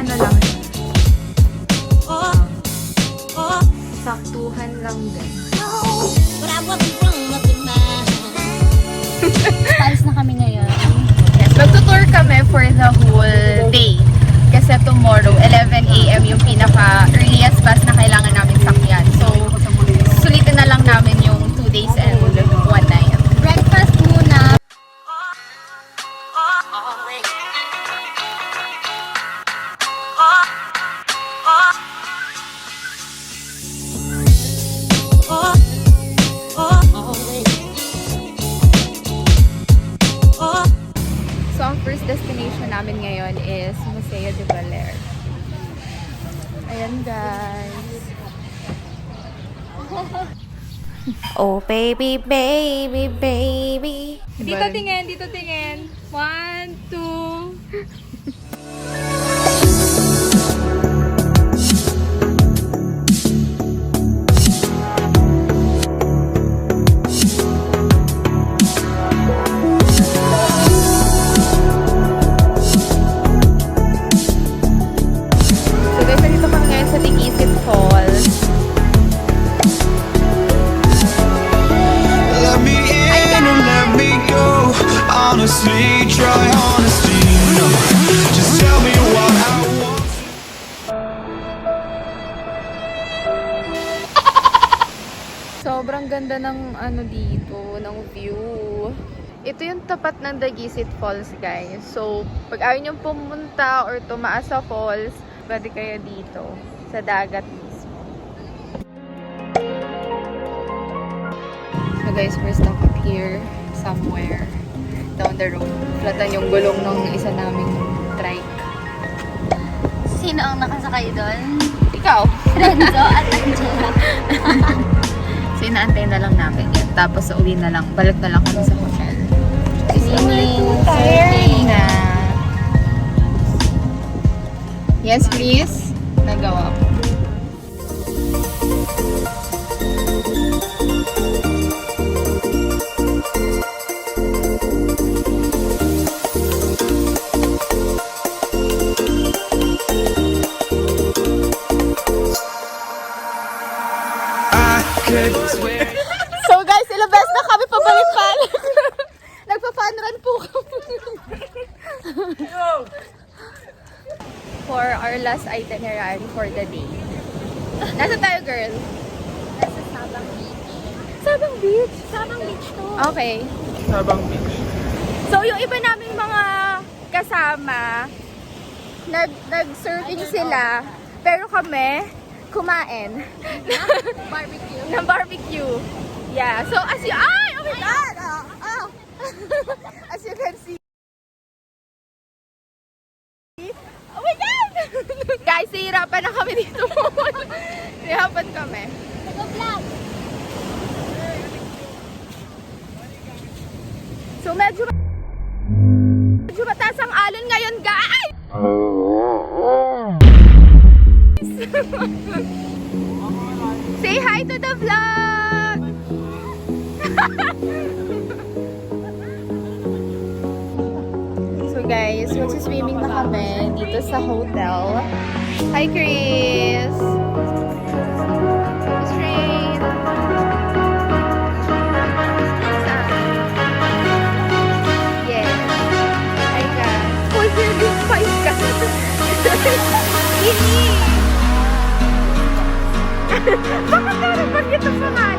ano lang. Saktuhan lang din. Palis na kami ngayon. Yes, magtutour kami for the whole day. Kasi tomorrow, 11 AM yung pinaka-earliest bus na kailangan namin sakyan. So, sulitin na lang namin yung 2 days and 1 night. Breakfast muna. So, ang first destination namin ngayon is Museo de BALER. Ayan, guys. Oh, baby, baby, baby. Dito tingin, dito tingin. 1, 2. So guys, nandito kami ngayon sa Tigisit Falls. Let me in and let me go. Honestly, try honesty. No, just tell me what I want. Sobrang ganda ng ano dito, ng view. Ito yung tapat ng Dagisit Falls, guys. So, pag ayaw nyo pumunta or tumaas sa falls, pwede kayo dito, sa dagat mismo. So guys, we're stuck up here, somewhere, down the road. Flatan yung gulong ng isa naming trike. Sino ang nakasakay doon? Ikaw! Renzo at Angela. So, inaantay na lang namin yun. Tapos, uwi na lang. Balik na lang kami sa hotel. Cleaning, Tiring na. Yes, please. Nagawa ko. I could swear. So guys, ilang beses na kami pabalik-balik. Nagpa-fun run po kami. For our last itinerary for the day. Nasa tayo, girl? Nasa Sabang Beach. Sabang Beach? Sabang Beach to. Okay. Habang beach. So yung iba naming mga kasama, nag-surfing sila. Pero kami, kumain. Barbecue. ng barbecue. Yeah. So as you... Ay! Oh my God! As you can see. Oh my God! Guys, hihirapan na kami dito. Hihirapan kami. Nag-vlog. So medyo mataas ang alon ngayon, guys! Say hi to the vlog! So guys, magsiswimming na kami dito sa hotel. Hi, Chris! Miss Rain! Yes. Hi, guys. Oh, you're being spice ka. Ini! Bakit meron ba dito pangalan?